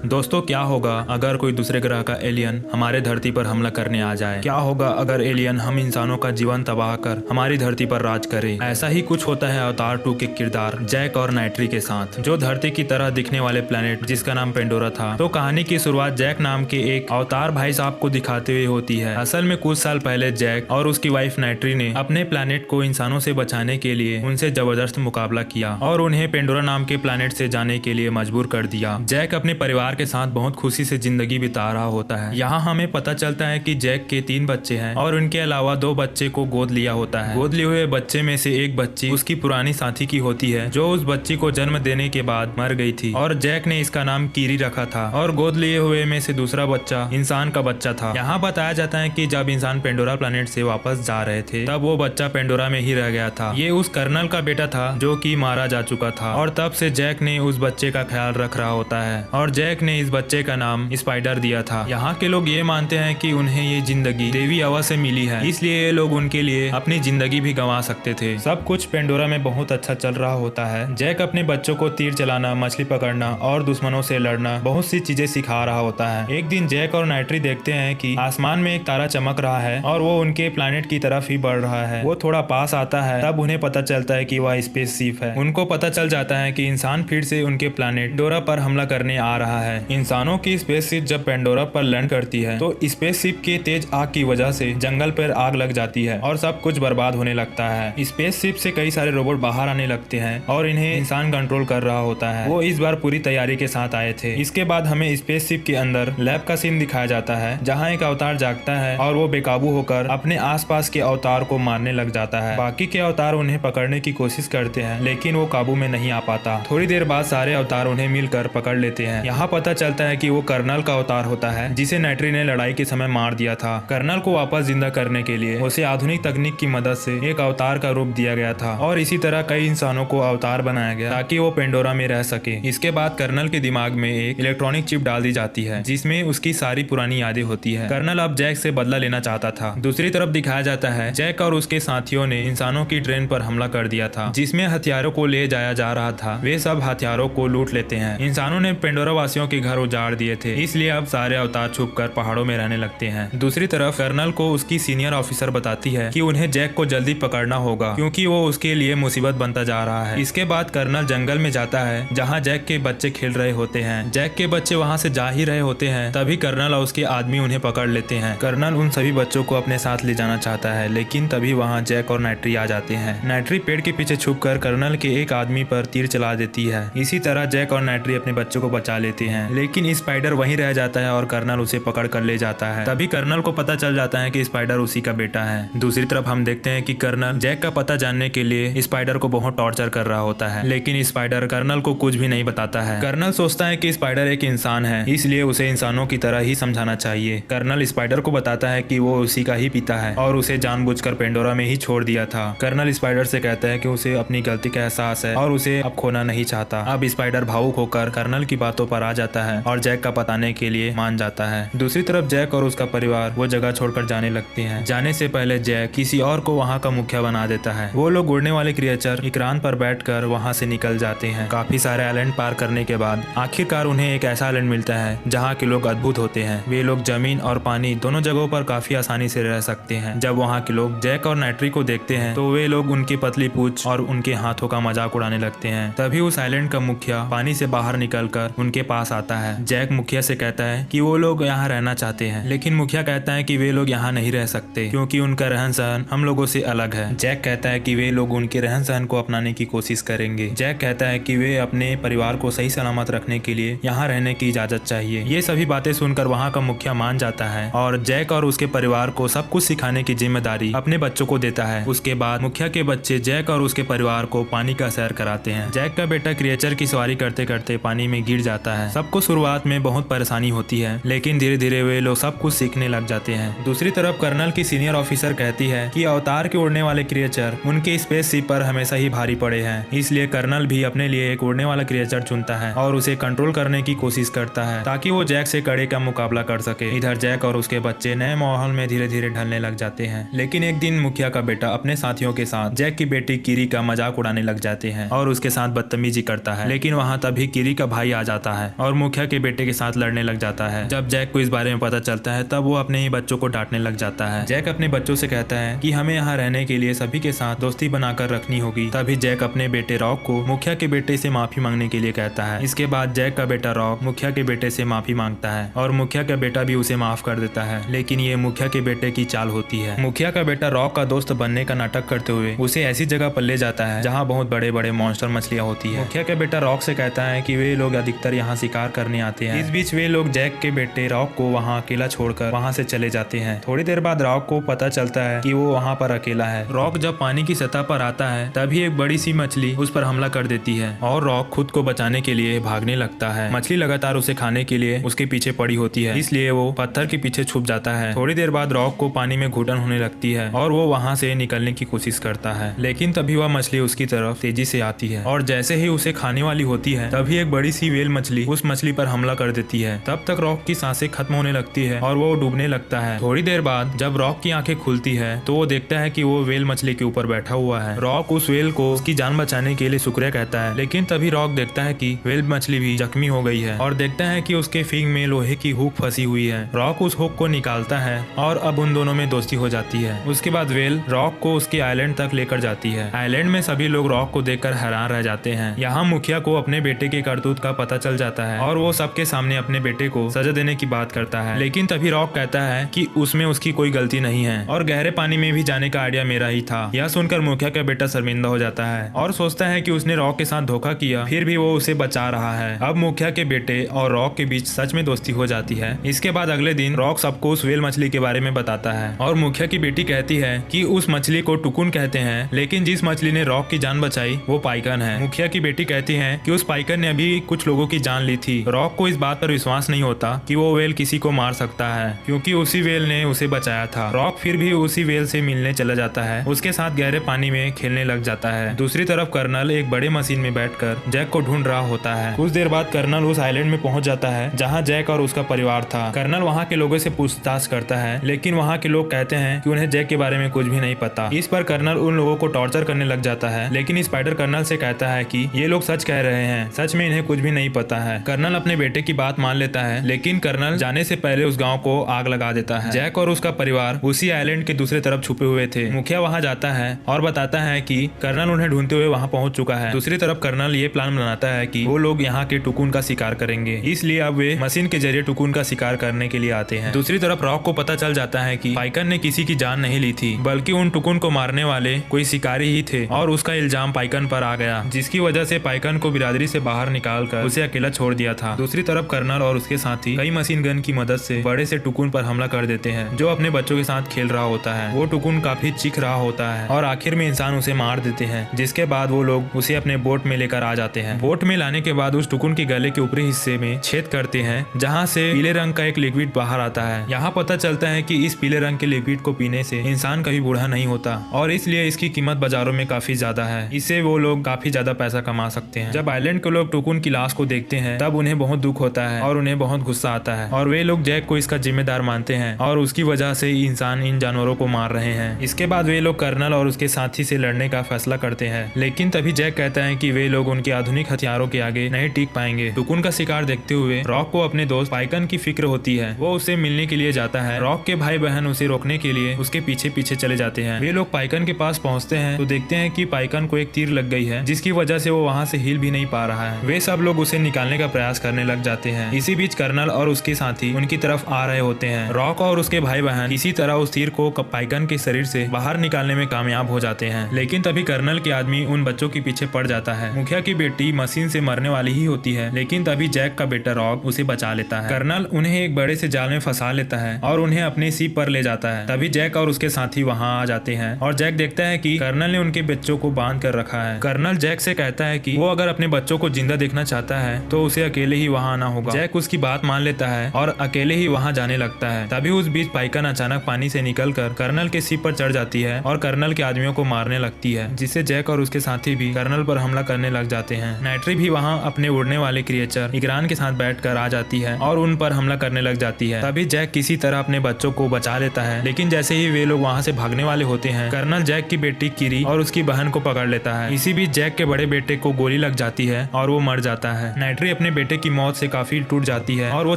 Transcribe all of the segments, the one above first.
दोस्तों, क्या होगा अगर कोई दूसरे ग्रह का एलियन हमारे धरती पर हमला करने आ जाए? क्या होगा अगर एलियन हम इंसानों का जीवन तबाह कर हमारी धरती पर राज करे? ऐसा ही कुछ होता है अवतार 2 के किरदार जैक और नाइट्री के साथ, जो धरती की तरह दिखने वाले प्लेनेट जिसका नाम पेंडोरा था। तो कहानी की शुरुआत जैक नाम के एक अवतार भाई साहब को दिखाते हुए होती है। असल में कुछ साल पहले जैक और उसकी वाइफ नाइट्री ने अपने प्लेनेट को इंसानों से बचाने के लिए उनसे जबरदस्त मुकाबला किया और उन्हें पेंडोरा नाम के प्लेनेट से जाने के लिए मजबूर कर दिया। जैक अपने परिवार के साथ बहुत खुशी से जिंदगी बिता रहा होता है। यहाँ हमें पता चलता है कि जैक के 3 बच्चे हैं और उनके अलावा 2 बच्चे को गोद लिया होता है। गोद लिए हुए बच्चे में से एक बच्ची उसकी पुरानी साथी की होती है, जो उस बच्ची को जन्म देने के बाद मर गई थी और जैक ने इसका नाम कीरी रखा था। और गोद लिए हुए में से दूसरा बच्चा इंसान का बच्चा था। यहाँ बताया जाता है कि जब इंसान पेंडोरा प्लेनेट से वापस जा रहे थे तब वो बच्चा पेंडोरा में ही रह गया था। ये उस कर्नल का बेटा था जो कि मारा जा चुका था और तब से जैक ने उस बच्चे का ख्याल रख रहा होता है और जैक ने इस बच्चे का नाम स्पाइडर दिया था। यहाँ के लोग ये मानते हैं कि उन्हें ये जिंदगी देवी हवा से मिली है, इसलिए ये लोग उनके लिए अपनी जिंदगी भी गंवा सकते थे। सब कुछ पेंडोरा में बहुत अच्छा चल रहा होता है। जैक अपने बच्चों को तीर चलाना, मछली पकड़ना और दुश्मनों से लड़ना बहुत सी चीजें सिखा रहा होता है। एक दिन जैक और नाइट्री देखते हैं कि आसमान में एक तारा चमक रहा है और वो उनके प्लेनेट की तरफ ही बढ़ रहा है। वो थोड़ा पास आता है, तब उन्हें पता चलता है कि वह स्पेस शिप है। उनको पता चल जाता है कि इंसान फिर से उनके प्लेनेट पेंडोरा पर हमला करने आ रहा है। इंसानों की स्पेसशिप जब पेंडोरा पर लैंड करती है तो स्पेसशिप के तेज आग की वजह से जंगल पर आग लग जाती है और सब कुछ बर्बाद होने लगता है। स्पेसशिप से कई सारे रोबोट बाहर आने लगते हैं और इन्हें इंसान कंट्रोल कर रहा होता है। वो इस बार पूरी तैयारी के साथ आए थे। इसके बाद हमें स्पेसशिप के अंदर लैब का सीन दिखाया जाता है, जहाँ एक अवतार जागता है और वो बेकाबू होकर अपने आसपास के अवतार को मारने लग जाता है। बाकी के अवतार उन्हें पकड़ने की कोशिश करते हैं, लेकिन वो काबू में नहीं आ पाता। थोड़ी देर बाद सारे अवतार उन्हें मिलकर पकड़ लेते हैं। यहाँ पता चलता है कि वो कर्नल का अवतार होता है, जिसे नाइट्री ने लड़ाई के समय मार दिया था। कर्नल को वापस जिंदा करने के लिए उसे आधुनिक तकनीक की मदद से एक अवतार का रूप दिया गया था और इसी तरह कई इंसानों को अवतार बनाया गया ताकि वो पेंडोरा में रह सके। इसके बाद कर्नल के दिमाग में एक इलेक्ट्रॉनिक चिप डाल दी जाती है, जिसमें उसकी सारी पुरानी यादें होती है। कर्नल अब जैक से बदला लेना चाहता था। दूसरी तरफ दिखाया जाता है जैक और उसके साथियों ने इंसानों की ट्रेन पर हमला कर दिया था, जिसमें हथियारों को ले जाया जा रहा था। वे सब हथियारों को लूट लेते हैं। इंसानों ने पेंडोरा वासियों के घर उजाड़ दिए थे, इसलिए अब सारे अवतार छुपकर पहाड़ों में रहने लगते हैं। दूसरी तरफ कर्नल को उसकी सीनियर ऑफिसर बताती है कि उन्हें जैक को जल्दी पकड़ना होगा, क्योंकि वो उसके लिए मुसीबत बनता जा रहा है। इसके बाद कर्नल जंगल में जाता है, जहाँ जैक के बच्चे खेल रहे होते हैं। जैक के बच्चे वहाँ से जा ही रहे होते हैं, तभी कर्नल और उसके आदमी उन्हें पकड़ लेते हैं। कर्नल उन सभी बच्चों को अपने साथ ले जाना चाहता है, लेकिन तभी वहाँ जैक और नाइट्री आ जाते हैं। नाइट्री पेड़ के पीछे छुपकर कर्नल के एक आदमी पर तीर चला देती है। इसी तरह जैक और नाइट्री अपने बच्चों को बचा लेते हैं, लेकिन स्पाइडर वहीं रह जाता है और कर्नल उसे पकड़ कर ले जाता है। तभी कर्नल को पता चल जाता है कि स्पाइडर उसी का बेटा है। दूसरी तरफ हम देखते हैं कि कर्नल जैक का पता जानने के लिए स्पाइडर को बहुत टॉर्चर कर रहा होता है, लेकिन स्पाइडर कर्नल को कुछ भी नहीं बताता है। कर्नल सोचता है कि स्पाइडर एक इंसान है, इसलिए उसे इंसानों की तरह ही समझाना चाहिए। कर्नल स्पाइडर को बताता है कि वो उसी का ही पिता है और उसे जानबूझकर पेंडोरा में ही छोड़ दिया था। कर्नल स्पाइडर से कहता है कि उसे अपनी गलती का एहसास है और उसे अब खोना नहीं चाहता। अब स्पाइडर भावुक होकर कर्नल की बातों पर आ जाता है और जैक का बताने के लिए मान जाता है। दूसरी तरफ जैक और उसका परिवार वो जगह छोड़कर जाने लगते हैं। जाने से पहले जैक किसी और को वहाँ का मुखिया बना देता है। वो लोग उड़ने वाले क्रिएचर इकरान पर बैठकर वहाँ से निकल जाते हैं। काफी सारे आइलैंड पार करने के बाद आखिरकार उन्हें एक ऐसा आइलैंड मिलता है जहाँ के लोग अद्भुत होते हैं। वे लोग जमीन और पानी दोनों जगहों पर काफी आसानी से रह सकते हैं। जब वहाँ के लोग जैक और नाइट्री को देखते हैं तो वे लोग उनकी पतली पूंछ और उनके हाथों का मजाक उड़ाने लगते हैं। तभी उस आइलैंड का मुखिया पानी से बाहर निकलकर उनके पास आता है। जैक मुखिया से कहता है कि वो लोग यहाँ रहना चाहते हैं, लेकिन मुखिया कहता है कि वे लोग यहाँ नहीं रह सकते क्योंकि उनका रहन सहन हम लोगों से अलग है। जैक कहता है कि वे लोग उनके रहन सहन को अपनाने की कोशिश करेंगे। जैक कहता है कि वे अपने परिवार को सही सलामत रखने के लिए यहाँ रहने की इजाजत चाहिए। ये सभी बातें सुनकर वहाँ का मुखिया मान जाता है और जैक और उसके परिवार को सब कुछ सिखाने की जिम्मेदारी अपने बच्चों को देता है। उसके बाद मुखिया के बच्चे जैक और उसके परिवार को पानी का सैर कराते हैं। जैक का बेटा क्रिएचर की सवारी करते करते पानी में गिर जाता है। सबको शुरुआत में बहुत परेशानी होती है, लेकिन धीरे धीरे वे लोग सब कुछ सीखने लग जाते हैं। दूसरी तरफ कर्नल की सीनियर ऑफिसर कहती है कि अवतार के उड़ने वाले क्रिएचर उनके स्पेसशिप पर हमेशा ही भारी पड़े हैं, इसलिए कर्नल भी अपने लिए एक उड़ने वाला क्रिएचर चुनता है और उसे कंट्रोल करने की कोशिश करता है ताकि वो जैक से कड़े का मुकाबला कर सके। इधर जैक और उसके बच्चे नए माहौल में धीरे धीरे ढलने लग जाते हैं, लेकिन एक दिन मुखिया का बेटा अपने साथियों के साथ जैक की बेटी कीरी का मजाक उड़ाने लग जाते हैं और उसके साथ बदतमीजी करता है। लेकिन वहाँ तभी कीरी का भाई आ जाता है और और मुखिया के बेटे के साथ लड़ने लग जाता है। जब जैक को इस बारे में पता चलता है तब वो अपने ही बच्चों को डांटने लग जाता है। जैक अपने बच्चों से कहता है कि हमें यहाँ रहने के लिए सभी के साथ दोस्ती बनाकर रखनी होगी। तभी जैक अपने बेटे रॉक को मुखिया के बेटे से माफी मांगने के लिए कहता है। इसके बाद जैक का बेटा रॉक मुखिया के बेटे से माफी मांगता है और मुखिया का बेटा भी उसे माफ कर देता है, लेकिन ये मुखिया के बेटे की चाल होती है। मुखिया का बेटा रॉक का दोस्त बनने का नाटक करते हुए उसे ऐसी जगह पर ले जाता है जहाँ बहुत बड़े बड़े मॉन्स्टर मछलियाँ होती है। मुखिया का बेटा रॉक से कहता है कि वे लोग अधिकतर यहाँ शिकार करने आते हैं। इस बीच वे लोग जैक के बेटे रॉक को वहाँ अकेला छोड़कर वहाँ से चले जाते हैं। थोड़ी देर बाद रॉक को पता चलता है कि वो वहाँ पर अकेला है। रॉक जब पानी की सतह पर आता है तभी एक बड़ी सी मछली उस पर हमला कर देती है और रॉक खुद को बचाने के लिए भागने लगता है। मछली लगातार उसे खाने के लिए उसके पीछे पड़ी होती है, इसलिए वो पत्थर के पीछे छुप जाता है। थोड़ी देर बाद रॉक को पानी में घुटन होने लगती है और वो वहाँ से निकलने की कोशिश करता है, लेकिन तभी वह मछली उसकी तरफ तेजी से आती है और जैसे ही उसे खाने वाली होती है तभी एक बड़ी सी व्हेल मछली उस मछली पर हमला कर देती है। तब तक रॉक की सांसें खत्म होने लगती है और वो डूबने लगता है। थोड़ी देर बाद जब रॉक की आंखें खुलती है तो वो देखता है कि वो व्हेल मछली के ऊपर बैठा हुआ है। रॉक उस व्हेल को उसकी जान बचाने के लिए शुक्रिया कहता है, लेकिन तभी रॉक देखता है कि व्हेल मछली भी जख्मी हो गई है और देखता है कि उसके फींग में लोहे की हुक फंसी हुई है। रॉक उस हुक को निकालता है और अब उन दोनों में दोस्ती हो जाती है। उसके बाद व्हेल रॉक को उसके आइलैंड तक लेकर जाती है। आइलैंड में सभी लोग रॉक को देखकर हैरान रह जाते हैं। यहाँ मुखिया को अपने बेटे के करतूत का पता चल जाता है और वो सबके सामने अपने बेटे को सजा देने की बात करता है, लेकिन तभी रॉक कहता है कि उसमें उसकी कोई गलती नहीं है और गहरे पानी में भी जाने का आइडिया मेरा ही था। यह सुनकर मुखिया का बेटा शर्मिंदा हो जाता है और सोचता है कि उसने रॉक के साथ धोखा किया, फिर भी वो उसे बचा रहा है। अब मुखिया के बेटे और रॉक के बीच सच में दोस्ती हो जाती है। इसके बाद अगले दिन रॉक सबको उस व्हेल मछली के बारे में बताता है और मुखिया की बेटी कहती है कि उस मछली को टुकुन कहते हैं, लेकिन जिस मछली ने रॉक की जान बचाई वो पाइकन है। मुखिया की बेटी कहती है कि उस पाइकन ने अभी कुछ लोगों की जान ली थी। रॉक को इस बात पर विश्वास नहीं होता कि वो व्हेल किसी को मार सकता है, क्योंकि उसी व्हेल ने उसे बचाया था। रॉक फिर भी उसी व्हेल से मिलने चला जाता है, उसके साथ गहरे पानी में खेलने लग जाता है। दूसरी तरफ कर्नल एक बड़े मशीन में बैठकर जैक को ढूंढ रहा होता है। कुछ देर बाद कर्नल उस आइलैंड में पहुंच जाता है जहां जैक और उसका परिवार था। कर्नल वहां के लोगों से पूछताछ करता है, लेकिन वहां के लोग कहते हैं कि उन्हें जैक के बारे में कुछ भी नहीं पता। इस पर कर्नल उन लोगों को टॉर्चर करने लग जाता है, लेकिन स्पाइडर कर्नल से कहता है कि ये लोग सच कह रहे हैं, सच में इन्हें कुछ भी नहीं पता है। कर्नल अपने बेटे की बात मान लेता है, लेकिन कर्नल जाने से पहले उस गांव को आग लगा देता है। जैक और उसका परिवार उसी आइलैंड के दूसरी तरफ छुपे हुए थे। मुखिया वहां जाता है और बताता है कि कर्नल उन्हें ढूंढते हुए वहां पहुंच चुका है। दूसरी तरफ कर्नल ये प्लान बनाता है कि वो लोग यहाँ के टुकुन का शिकार करेंगे, इसलिए अब वे मशीन के जरिए टुकुन का शिकार करने के लिए आते हैं। दूसरी तरफ रॉक को पता चल जाता है कि पाइकन ने किसी की जान नहीं ली थी, बल्कि उन टुकुन को मारने वाले कोई शिकारी ही थे और उसका इल्जाम पाइकन पर आ गया, जिसकी वजह से पाइकन को बिरादरी से बाहर निकालकर उसे अकेला छोड़ दिया था। दूसरी तरफ कर्नल और उसके साथी कई मशीन गन की मदद से बड़े से टुकुन पर हमला कर देते हैं, जो अपने बच्चों के साथ खेल रहा होता है। वो टुकुन काफी चीख रहा होता है और आखिर में इंसान उसे मार देते हैं, जिसके बाद वो लोग उसे अपने बोट में लेकर आ जाते हैं। बोट में लाने के बाद उस टुकुन के गले के ऊपरी हिस्से में छेद करते हैं, जहाँ से पीले रंग का एक लिक्विड बाहर आता है। यहाँ पता चलता है कि इस पीले रंग के लिक्विड को पीने से इंसान कभी बूढ़ा नहीं होता और इसलिए इसकी कीमत बाजारों में काफी ज्यादा है। इससे वो लोग काफी ज्यादा पैसा कमा सकते हैं। जब आइलैंड के लोग टुकुन की लाश को देखते हैं तब उन्हें बहुत दुख होता है और उन्हें बहुत गुस्सा आता है और वे लोग जैक को इसका जिम्मेदार मानते हैं और उसकी वजह से इंसान इन जानवरों को मार रहे हैं। इसके बाद वे लोग कर्नल और उसके साथी से लड़ने का फैसला करते हैं, लेकिन तभी जैक कहता है कि वे लोग उनके आधुनिक हथियारों के आगे नहीं टिक पाएंगे। टुकुन का शिकार देखते हुए रॉक को अपने दोस्त पाइकन की फिक्र होती है। वो उससे मिलने के लिए जाता है। रॉक के भाई बहन उसे रोकने के लिए उसके पीछे पीछे चले जाते हैं। वे लोग पाइकन के पास पहुंचते हैं तो देखते हैं कि पाइकन को एक तीर लग गई है, जिसकी वजह से वो वहां से हिल भी नहीं पा रहा है। वे सब लोग उसे निकालने का प्रयास करने लग जाते हैं। इसी बीच कर्नल और उसके साथी उनकी तरफ आ रहे होते हैं। रॉक और उसके भाई बहन इसी तरह उस तीर को पाइकन के शरीर से बाहर निकालने में कामयाब हो जाते हैं, लेकिन तभी कर्नल के आदमी उन बच्चों के पीछे पड़ जाता है। मुखिया की बेटी मशीन से मरने वाली ही होती है, लेकिन तभी जैक का बेटा रॉक उसे बचा लेता है। कर्नल उन्हें एक बड़े से जाल में फंसा लेता है और उन्हें अपने सीप पर ले जाता है। तभी जैक और उसके साथी वहां आ जाते हैं और जैक देखता है कि कर्नल ने उनके बच्चों को बांध कर रखा है। कर्नल जैक से कहता है कि वो अगर अपने बच्चों को जिंदा देखना चाहता है तो उसे अकेले ही वहां आना होगा। जैक उसकी बात मान लेता है और अकेले ही वहां जाने लगता है। तभी उस बीच पाइकन अचानक पानी से निकलकर कर्नल के सीप पर चढ़ जाती है और कर्नल के आदमियों को मारने लगती है, जिससे जैक और उसके साथी भी कर्नल पर हमला करने लग जाते हैं। नाइट्री भी वहां अपने उड़ने वाले क्रिएचर इग्रान के साथ बैठकर आ जाती है और उन पर हमला करने लग जाती है। तभी जैक किसी तरह अपने बच्चों को बचा लेता है, लेकिन जैसे ही वे लोग वहां से भागने वाले होते हैं, कर्नल जैक की बेटी किरी और उसकी बहन को पकड़ लेता है। इसी बीच जैक के बड़े बेटे को गोली लग जाती है और वो मर जाता है। नाइट्री अपने बेटे की मौत से काफी टूट जाती है और वो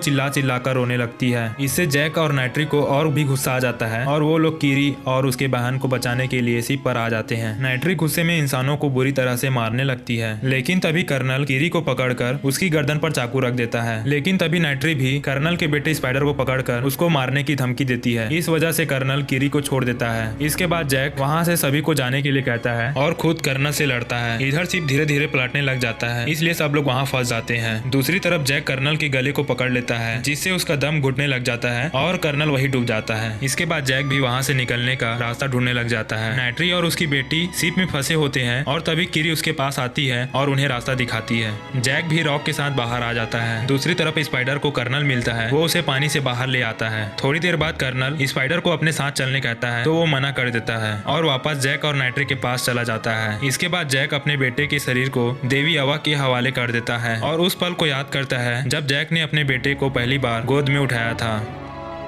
चिल्ला चिल्ला कर रोने लगती है। इससे जैक और नाइट्री को और भी गुस्सा आ जाता है और वो लोग कीरी और उसके बहन को बचाने के लिए शिप पर आ जाते हैं। नाइट्री गुस्से में इंसानों को बुरी तरह से मारने लगती है, लेकिन तभी कर्नल कीरी को पकड़कर उसकी गर्दन पर चाकू रख देता है। लेकिन तभी नाइट्री भी कर्नल के बेटे स्पाइडर को पकड़कर उसको मारने की धमकी देती है। इस वजह से कर्नल कीरी को छोड़ देता है। इसके बाद जैक वहाँ से सभी को जाने के लिए कहता है और खुद कर्नल से लड़ता है। इधर शिप धीरे धीरे पलटने लग जाता है, इसलिए सब लोग वहाँ फंस जाते हैं। दूसरी तरफ जैक कर्नल के गले को पकड़ लेता है, जिससे उसका दम घुटने लग जाता है और कर्नल वही डूब जाता है। इसके बाद जैक भी वहाँ से निकलने का रास्ता ढूंढने लग जाता है। नाइट्री और उसकी बेटी शिप में फंसे होते हैं और तभी कीरी उसके पास आती है और उन्हें रास्ता दिखाती है। जैक भी रॉक के साथ बाहर आ जाता है। दूसरी तरफ स्पाइडर को कर्नल मिलता है, वो उसे पानी से बाहर ले आता है। थोड़ी देर बाद कर्नल स्पाइडर को अपने साथ चलने कहता है तो वो मना कर देता है और वापस जैक और नाइट्री के पास चला जाता है। इसके बाद जैक अपने बेटे के शरीर को देवी अवा के हवाले कर देता है और उस पल को याद करता है जब जैक ने अपने बेटे को पहली बार गोद में उठाया था।